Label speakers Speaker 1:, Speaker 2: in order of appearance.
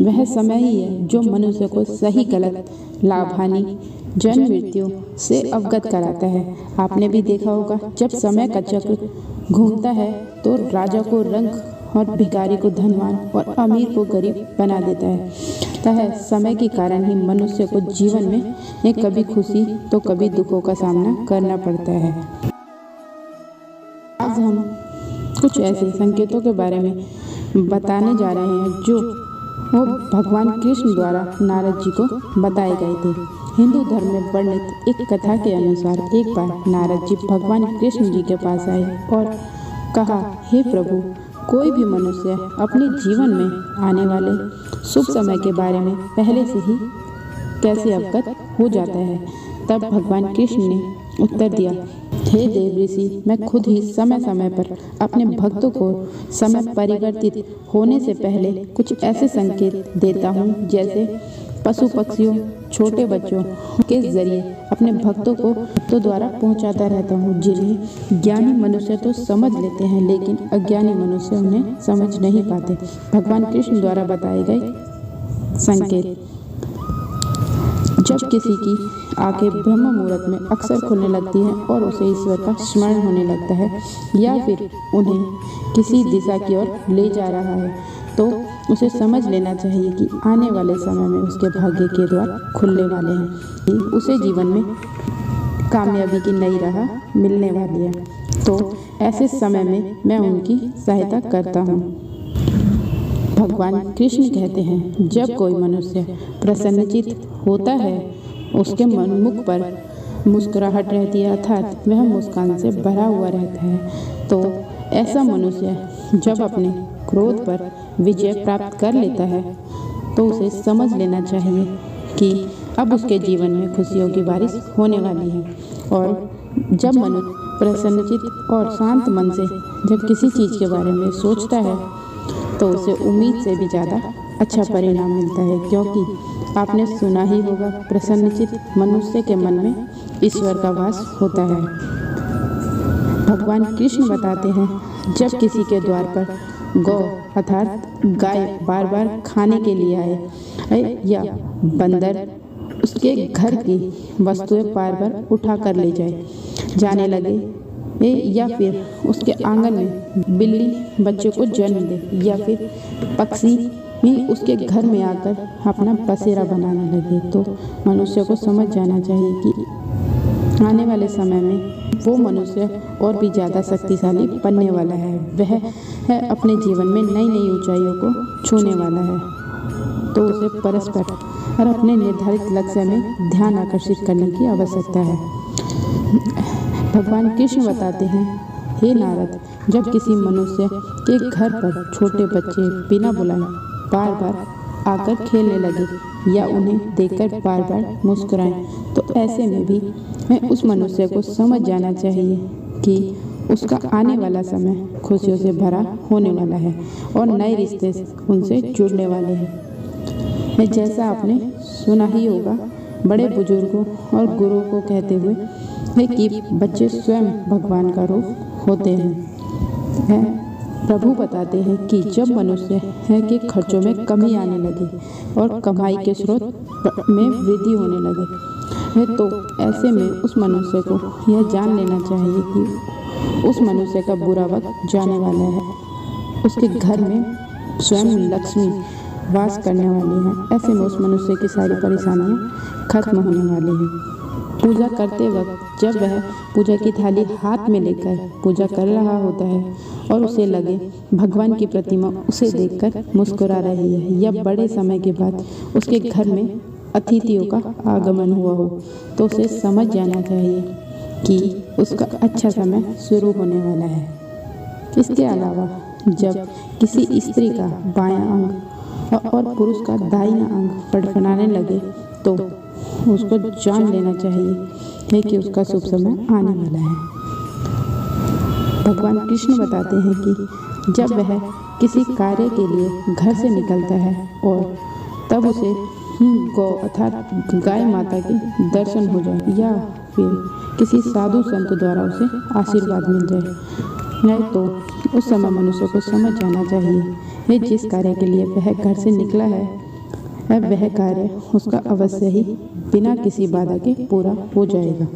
Speaker 1: वह समय ही है जो मनुष्य को सही गलत, लाभ हानि, जन्म मृत्यु से अवगत कराता है। आपने भी देखा होगा, जब समय का चक्र घूमता है तो राजा को रंक और भिखारी को धनवान और अमीर को गरीब बना देता है। समय के कारण ही मनुष्य को जीवन में कभी खुशी तो कभी दुखों का सामना करना पड़ता है। आज हम कुछ ऐसे संकेतों के बारे में बताने जा रहे हैं जो वो भगवान कृष्ण द्वारा नारद जी को बताए गए थे। हिंदू धर्म में वर्णित एक कथा के अनुसार एक बार नारद जी भगवान कृष्ण जी के पास आए और कहा, हे प्रभु, कोई भी मनुष्य अपने जीवन में आने वाले शुभ समय के बारे में पहले से ही कैसे अवगत हो जाता है। तब भगवान कृष्ण ने उत्तर दिया, हे देव ऋषि, मैं खुद ही समय समय पर अपने भक्तों को समय परिवर्तित होने से पहले कुछ ऐसे संकेत देता हूँ जैसे पशु पक्षियों, छोटे बच्चों के जरिए अपने भक्तों द्वारा पहुंचाता रहता हूँ, जिन्हें ज्ञानी मनुष्य तो समझ लेते हैं लेकिन अज्ञानी मनुष्य उन्हें समझ नहीं पाते। भगवान कृष्ण द्वारा बताए गए संकेत। जब किसी की आंखें ब्रह्म मुहूर्त में अक्सर खुलने लगती हैं और उसे ईश्वर का स्मरण होने लगता है, या फिर उन्हें किसी दिशा की ओर ले जा रहा है, तो उसे समझ लेना चाहिए कि आने वाले समय में उसके भाग्य के द्वार खुलने वाले हैं, उसे जीवन में कामयाबी की नई राह मिलने वाली है। तो ऐसे समय में मैं उनकी सहायता करता हूँ। भगवान कृष्ण कहते हैं, जब कोई मनुष्य प्रसन्नचित्त होता है, उसके मुख पर मुस्कुराहट रहती है, अर्थात वह मुस्कान से भरा हुआ रहता है। तो ऐसा मनुष्य जब अपने क्रोध पर विजय प्राप्त कर लेता है तो उसे समझ लेना चाहिए कि अब उसके जीवन में खुशियों की बारिश होने वाली है। और जब मनुष्य प्रसन्नचित्त और शांत मन से जब किसी चीज़ के बारे में सोचता है तो उसे उम्मीद से भी ज़्यादा अच्छा परिणाम मिलता है, क्योंकि आपने सुना ही होगा, प्रसन्नचित्त मनुष्य के मन में ईश्वर का वास होता है। भगवान कृष्ण बताते हैं, जब किसी के द्वार पर गौ अर्थात गाय बार बार खाने के लिए आए या बंदर उसके घर की वस्तुएं बार बार उठा कर ले जाने लगे, या फिर उसके आंगन में बिल्ली बच्चे को जन्म दे, या फिर पक्षी भी उसके घर में आकर अपना बसेरा बनाने लगे, तो मनुष्य को समझ जाना चाहिए कि आने वाले समय में वो मनुष्य और भी ज़्यादा शक्तिशाली बनने वाला है। वह अपने जीवन में नई नई ऊंचाइयों को छूने वाला है। तो उसे परस्पर और अपने निर्धारित लक्ष्य में ध्यान आकर्षित करने की आवश्यकता है। भगवान कृष्ण बताते हैं, हे नारद, जब किसी मनुष्य के घर पर छोटे बच्चे बिना बुलाए बार बार आकर खेलने लगे या उन्हें देखकर बार बार मुस्कुराएं, तो ऐसे में भी उस मनुष्य को समझ जाना चाहिए कि उसका आने वाला समय खुशियों से भरा होने वाला है और नए रिश्ते उनसे जुड़ने वाले हैं। जैसा आपने सुना ही होगा, बड़े बुजुर्गों और गुरुओं को कहते हुए कि बच्चे स्वयं भगवान का रूप होते हैं। प्रभु बताते हैं कि जब मनुष्य के खर्चों में कमी आने लगे और कमाई के स्रोत में वृद्धि होने लगे, तो ऐसे में उस मनुष्य को यह जान लेना चाहिए कि उस मनुष्य का बुरा वक्त जाने वाला है। उसके घर में स्वयं लक्ष्मी वास करने वाली है। ऐसे में उस मनुष्य की सारी परेशानियां खत्म होने वाली हैं। पूजा करते वक्त जब वह पूजा की थाली हाथ में लेकर पूजा कर रहा होता है और उसे लगे भगवान की प्रतिमा उसे देखकर मुस्कुरा रही है, या बड़े समय के बाद उसके घर में अतिथियों का आगमन हुआ हो, तो उसे समझ जाना चाहिए कि उसका अच्छा समय शुरू होने वाला है। इसके अलावा जब किसी स्त्री का बायां अंग और पुरुष का दाहिना अंग फड़फड़ाने लगे, तो उसको जान लेना चाहिए कि उसका शुभ समय आने वाला है। भगवान कृष्ण बताते हैं कि जब वह किसी कार्य के लिए घर से निकलता है और तब उसे गौ अर्थात गाय माता के दर्शन हो जाए या फिर किसी साधु संत द्वारा उसे आशीर्वाद मिल जाए, तो उस समय मनुष्य को समझ जाना चाहिए जिस कार्य के लिए वह घर से निकला है अब वह कार्य उसका अवश्य ही बिना किसी बाधा के पूरा हो जाएगा।